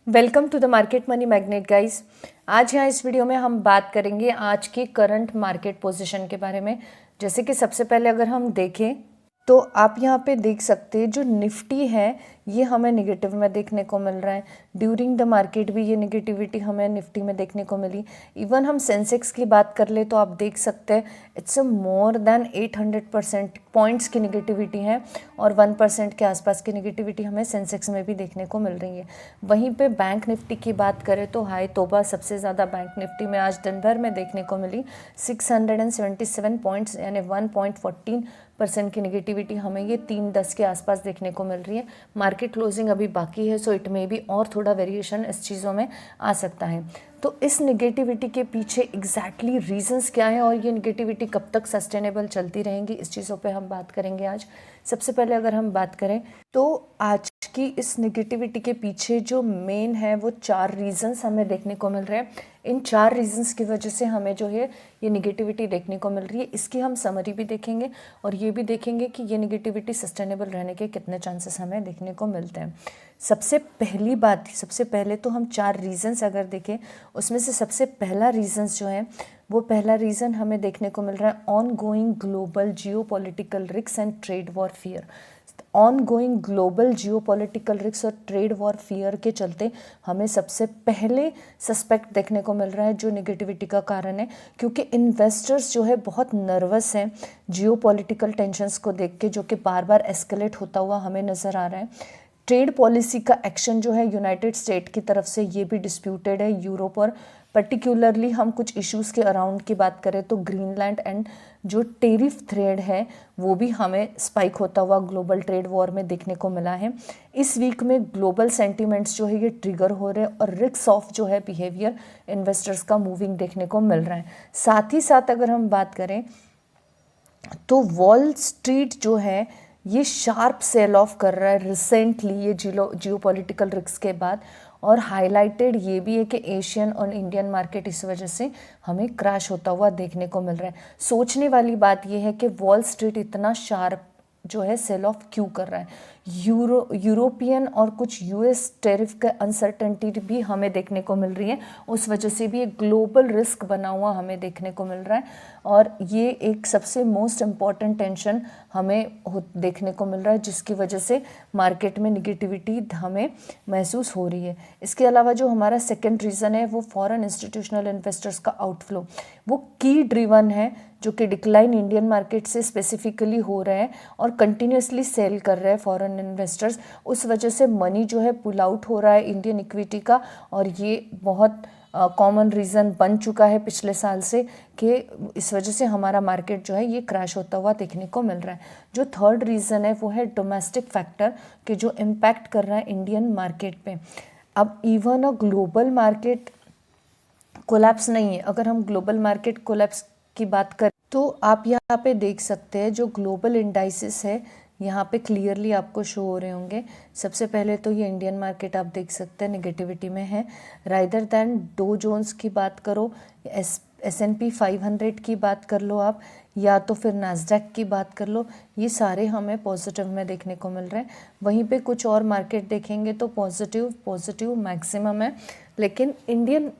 Welcome to the market money magnet guys. आज यहाँ इस वीडियो में हम बात करेंगे आज की करंट मार्केट पोजीशन के बारे में। जैसे कि सबसे पहले अगर हम देखें तो आप यहाँ पे देख सकते हैं जो निफ्टी है ये हमें नेगेटिव में देखने को मिल रहा है। ड्यूरिंग द मार्केट भी ये नेगेटिविटी हमें निफ्टी में देखने को मिली। इवन हम सेंसेक्स की बात कर ले तो आप देख सकते हैं it's a more than 800% points की नेगेटिविटी है और 1% के आसपास की नेगेटिविटी हमें सेंसेक्स में भी देखने को मिल रही है। वहीं पे बैंक निफ्टी की बात करें तो हाई तोबा सबसे ज़्यादा बैंक निफ्टी में आज दिन भर में देखने को मिली 677 पॉइंट्स यानी 1.14% की नेगेटिविटी हमें ये 3:10 के आसपास देखने को मिल रही है। मार्केट क्लोजिंग अभी बाकी है सो इट में भी और थोड़ा वेरिएशन इस चीज़ों में आ सकता है। तो इस नेगेटिविटी के पीछे एग्जैक्टली रीजंस क्या है और ये नेगेटिविटी कब तक सस्टेनेबल चलती रहेंगी, इस चीज़ों पे हम बात करेंगे आज। सबसे पहले अगर हम बात करें तो आज की इस नेगेटिविटी के पीछे जो मेन है वो 4 रीजंस हमें देखने को मिल रहे हैं। इन 4 रीजंस की वजह से हमें जो है ये नेगेटिविटी देखने को मिल रही है। इसकी हम समरी भी देखेंगे और ये भी देखेंगे कि ये नेगेटिविटी सस्टेनेबल रहने के कितने चांसेस हमें देखने को मिलते हैं। सबसे पहले तो हम 4 रीजंस अगर देखें उसमें से सबसे पहला रीजंस जो है वो पहला रीज़न हमें देखने को मिल रहा है on going global geopolitical risk and trade war fear. On going global geopolitical risk और ट्रेड वॉर फियर के चलते हमें सबसे पहले सस्पेक्ट देखने को मिल रहा है जो नेगेटिविटी का कारण है, क्योंकि इन्वेस्टर्स जो है बहुत नर्वस हैं जियोपॉलिटिकल टेंशंस को देख के, जो कि बार बार एस्केलेट होता हुआ हमें नज़र आ रहा है। ट्रेड पॉलिसी का एक्शन जो है यूनाइटेड स्टेट की तरफ से ये भी डिस्प्यूटेड है। यूरोप और पर्टिकुलरली हम कुछ इश्यूज़ के अराउंड की बात करें तो ग्रीनलैंड एंड जो टेरिफ थ्रेड है वो भी हमें स्पाइक होता हुआ ग्लोबल ट्रेड वॉर में देखने को मिला है। इस वीक में ग्लोबल सेंटीमेंट्स जो है ये ट्रिगर हो रहे हैं और रिस्क ऑफ जो है बिहेवियर इन्वेस्टर्स का मूविंग देखने को मिल रहा है। साथ ही साथ अगर हम बात करें तो वॉल स्ट्रीट जो है ये शार्प सेल ऑफ कर रहा है रिसेंटली ये जियोपॉलिटिकल रिस्क के बाद, और हाईलाइटेड ये भी है कि एशियन और इंडियन मार्केट इस वजह से हमें क्रैश होता हुआ देखने को मिल रहा है। सोचने वाली बात ये है कि वॉल स्ट्रीट इतना शार्प जो है सेल ऑफ क्यों कर रहा है। यूरोपियन और कुछ यूएस टेरिफ का अनसर्टेनिटी भी हमें देखने को मिल रही है, उस वजह से भी एक ग्लोबल रिस्क बना हुआ हमें देखने को मिल रहा है और ये एक सबसे मोस्ट इम्पॉर्टेंट टेंशन हमें देखने को मिल रहा है जिसकी वजह से मार्केट में निगेटिविटी हमें महसूस हो रही है। इसके अलावा जो हमारा सेकेंड रीज़न है वो फॉरेन इंस्टीट्यूशनल इन्वेस्टर्स का आउटफ्लो, वो की ड्रिवन है जो कि डिक्लाइन इंडियन मार्केट से स्पेसिफिकली हो रहा है और कंटिन्यूसली सेल कर रहे हैं फॉरेन इन्वेस्टर्स। उस वजह से मनी जो है पुल आउट हो रहा है इंडियन इक्विटी का और ये बहुत कॉमन रीज़न बन चुका है पिछले साल से कि इस वजह से हमारा मार्केट जो है ये क्रैश होता हुआ देखने को मिल रहा है। जो थर्ड रीज़न है वो है डोमेस्टिक फैक्टर कि जो इम्पैक्ट कर रहा है इंडियन मार्केट पे। अब even a global market collapse नहीं है, अगर हम ग्लोबल मार्केट कोलैप्स की बात करें तो आप यहाँ पे देख सकते हैं जो ग्लोबल इंडाइसिस है यहाँ पे क्लियरली आपको शो हो रहे होंगे। सबसे पहले तो ये इंडियन मार्केट आप देख सकते हैं नेगेटिविटी में है। रादर दैन डो जोन्स की बात करो, S&P 500 की बात कर लो आप, या तो फिर नास्डैक की बात कर लो, ये सारे हमें पॉजिटिव में देखने को मिल रहे हैं। वहीं पे कुछ और मार्केट देखेंगे तो पॉजिटिव मैक्सिमम है, लेकिन इंडियन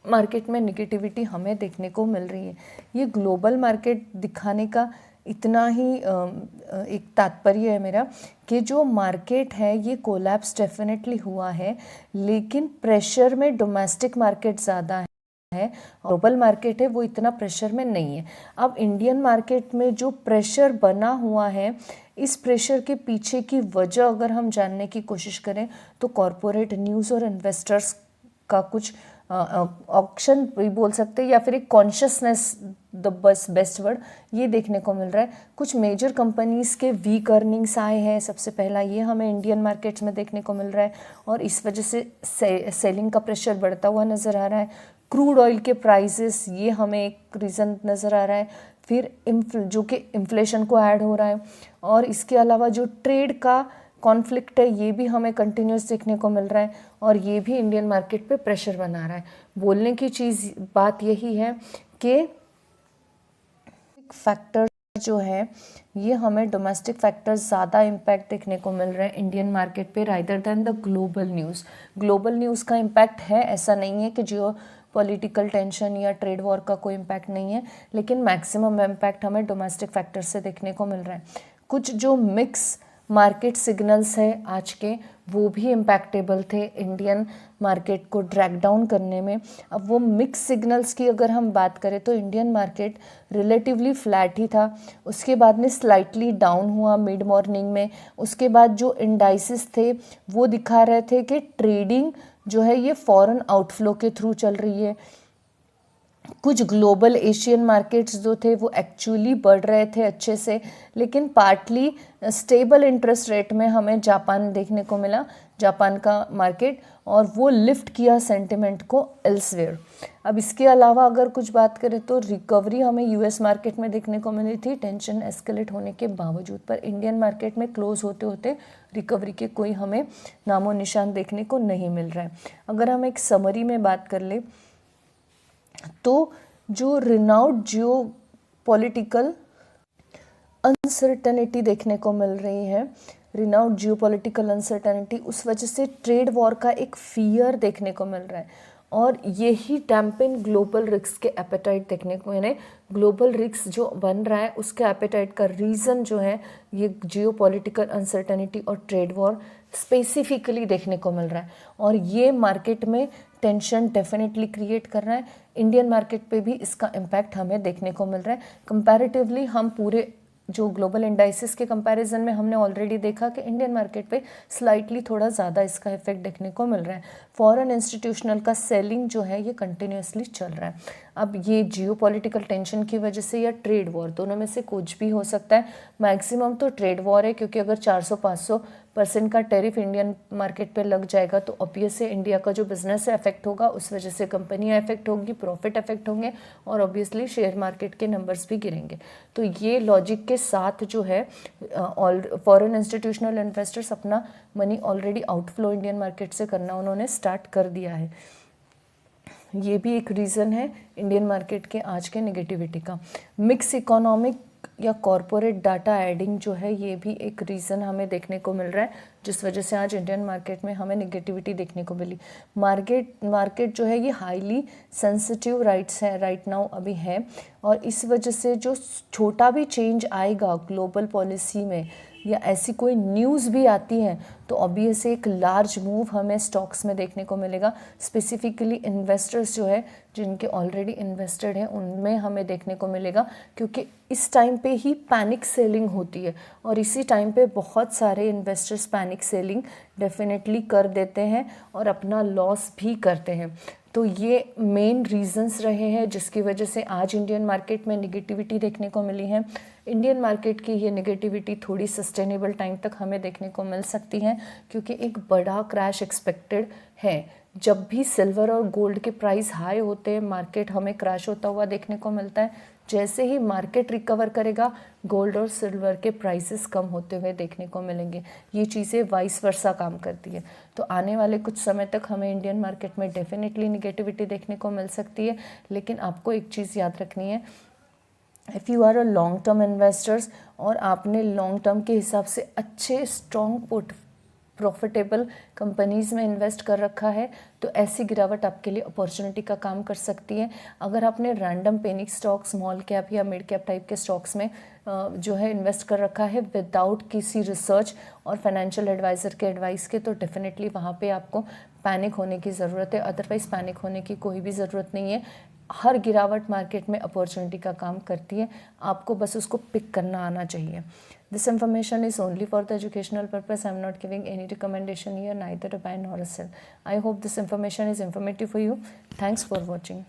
मार्केट में नेगेटिविटी हमें देखने को मिल रही है। ये ग्लोबल मार्केट दिखाने का इतना ही एक तात्पर्य है मेरा कि जो मार्केट है ये कोलैप्स डेफिनेटली हुआ है, लेकिन प्रेशर में डोमेस्टिक मार्केट ज़्यादा है, ग्लोबल मार्केट है वो इतना प्रेशर में नहीं है। अब इंडियन मार्केट में जो प्रेशर बना हुआ है, इस प्रेशर के पीछे की वजह अगर हम जानने की कोशिश करें तो कॉरपोरेट न्यूज़ और इन्वेस्टर्स का कुछ ऑक्शन भी बोल सकते हैं या फिर एक कॉन्शियसनेस द बेस्ट वर्ड ये देखने को मिल रहा है। कुछ मेजर कंपनीज़ के वीक अर्निंग्स आए हैं, सबसे पहला ये हमें इंडियन मार्केट्स में देखने को मिल रहा है और इस वजह से सेलिंग का प्रेशर बढ़ता हुआ नज़र आ रहा है। क्रूड ऑयल के प्राइसेस ये हमें एक रीज़न नज़र आ रहा है, फिर जो कि इन्फ्लेशन को ऐड हो रहा है और इसके अलावा जो ट्रेड का कॉन्फ्लिक्ट है ये भी हमें कंटिन्यूस देखने को मिल रहा है और ये भी इंडियन मार्केट पे प्रेशर बना रहा है। बोलने की बात यही है कि फैक्टर जो है ये हमें डोमेस्टिक फैक्टर्स ज़्यादा इम्पैक्ट देखने को मिल रहे हैं इंडियन मार्केट पे rather than the global news. Global news का इम्पैक्ट है, ऐसा नहीं है कि जियो पॉलिटिकल टेंशन या ट्रेड वॉर का कोई इम्पैक्ट नहीं है, लेकिन मैक्सिमम इम्पैक्ट हमें डोमेस्टिक फैक्टर से देखने को मिल रहा है। कुछ जो मिक्स मार्केट सिग्नल्स है आज के, वो भी इम्पैक्टेबल थे इंडियन मार्केट को ड्रैग डाउन करने में। अब वो मिक्स सिग्नल्स की अगर हम बात करें तो इंडियन मार्केट रिलेटिवली फ्लैट ही था, उसके बाद में स्लाइटली डाउन हुआ मिड मॉर्निंग में। उसके बाद जो इंडाइसिस थे वो दिखा रहे थे कि ट्रेडिंग जो है ये फॉरेन आउटफ्लो के थ्रू चल रही है। कुछ ग्लोबल एशियन मार्केट्स जो थे वो एक्चुअली बढ़ रहे थे अच्छे से, लेकिन पार्टली स्टेबल इंटरेस्ट रेट में हमें जापान देखने को मिला, जापान का मार्केट, और वो लिफ्ट किया सेंटिमेंट को एल्सवेयर। अब इसके अलावा अगर कुछ बात करें तो रिकवरी हमें यूएस मार्केट में देखने को मिली थी टेंशन एस्केलेट होने के बावजूद, पर इंडियन मार्केट में क्लोज होते होते रिकवरी के कोई हमें नामो निशान देखने को नहीं मिल रहा है। अगर हम एक समरी में बात कर ले तो जो रिनाउड जियो पॉलिटिकल अनसर्टेनिटी देखने को मिल रही है, रिनाउड जियो पॉलिटिकल अनसर्टेनिटी, उस वजह से ट्रेड वॉर का एक फियर देखने को मिल रहा है, और यही डैम्पन ग्लोबल रिस्क के एपेटाइट देखने को, यानी ग्लोबल रिस्क जो बन रहा है उसके एपेटाइट का रीज़न जो है ये जियो पॉलिटिकल अनसर्टेनिटी और ट्रेड वॉर स्पेसिफिकली देखने को मिल रहा है, और ये मार्केट में टेंशन डेफिनेटली क्रिएट कर रहा है। इंडियन मार्केट पे भी इसका इम्पैक्ट हमें देखने को मिल रहा है। कंपैरेटिवली हम पूरे जो ग्लोबल इंडाइसिस के कंपैरिजन में हमने ऑलरेडी देखा कि इंडियन मार्केट पे स्लाइटली थोड़ा ज़्यादा इसका इफेक्ट देखने को मिल रहा है। फॉरेन इंस्टीट्यूशनल का सेलिंग जो है ये कंटिन्यूसली चल रहा है। अब ये जियो पॉलिटिकल टेंशन की वजह से या ट्रेड वॉर, दोनों में से कुछ भी हो सकता है। मैक्सिमम तो ट्रेड वॉर है, क्योंकि अगर 400-500% का टेरिफ इंडियन मार्केट पे लग जाएगा तो ऑब्वियस है इंडिया का जो बिजनेस है अफेक्ट होगा, उस वजह से कंपनियां अफेक्ट होगी, प्रॉफिट अफेक्ट होंगे, और ऑब्वियसली शेयर मार्केट के नंबर्स भी गिरेंगे। तो ये लॉजिक के साथ जो है फॉरेन इंस्टीट्यूशनल इन्वेस्टर्स अपना money already outflow Indian market से करना उन्होंने स्टार्ट कर दिया है। ये भी एक रीज़न है इंडियन मार्केट के आज के नेगेटिविटी का। मिक्स इकोनॉमिक या कॉरपोरेट डाटा एडिंग जो है ये भी एक रीज़न हमें देखने को मिल रहा है, जिस वजह से आज इंडियन मार्केट में हमें नेगेटिविटी देखने को मिली। मार्केट जो है ये हाईली सेंसिटिव राइट नाउ अभी है, और इस वजह से जो छोटा भी चेंज आएगा ग्लोबल पॉलिसी में या ऐसी कोई न्यूज़ भी आती है तो ऑब्वियस एक लार्ज मूव हमें स्टॉक्स में देखने को मिलेगा। स्पेसिफिकली इन्वेस्टर्स जो है जिनके ऑलरेडी इन्वेस्टेड हैं उनमें हमें देखने को मिलेगा, क्योंकि इस टाइम पे ही पैनिक सेलिंग होती है, और इसी टाइम पे बहुत सारे इन्वेस्टर्स पैनिक सेलिंग डेफिनेटली कर देते हैं और अपना लॉस भी करते हैं। तो ये मेन रीजंस रहे हैं जिसकी वजह से आज इंडियन मार्केट में नेगेटिविटी देखने को मिली है। इंडियन मार्केट की ये नेगेटिविटी थोड़ी सस्टेनेबल टाइम तक हमें देखने को मिल सकती है, क्योंकि एक बड़ा क्रैश एक्सपेक्टेड है। जब भी सिल्वर और गोल्ड के प्राइस हाई होते हैं मार्केट हमें क्रैश होता हुआ देखने को मिलता है। जैसे ही मार्केट रिकवर करेगा गोल्ड और सिल्वर के प्राइसेस कम होते हुए देखने को मिलेंगे। ये चीज़ें वाइस वर्सा काम करती है। तो आने वाले कुछ समय तक हमें इंडियन मार्केट में डेफिनेटली नेगेटिविटी देखने को मिल सकती है, लेकिन आपको एक चीज़ याद रखनी है, if you are a long term investors और आपने लॉन्ग टर्म के हिसाब से अच्छे स्ट्रॉन्ग प्रॉफिटेबल कंपनीज़ में इन्वेस्ट कर रखा है तो ऐसी गिरावट आपके लिए अपॉर्चुनिटी का काम कर सकती है। अगर आपने random panic stock, small cap या मिड कैप टाइप के स्टॉक्स में जो है इन्वेस्ट कर रखा है विदाउट किसी रिसर्च और फाइनेंशियल एडवाइज़र के एडवाइस के, तो डेफिनेटली वहाँ पे आपको पैनिक होने की ज़रूरत है। अदरवाइज़ पैनिक होने की कोई भी ज़रूरत नहीं है। हर गिरावट मार्केट में अपॉर्चुनिटी का काम करती है, आपको बस उसको पिक करना आना चाहिए। This information is only for the educational purpose. I am not giving any recommendation here, neither to buy nor sell. I hope this information is informative for you. Thanks for watching.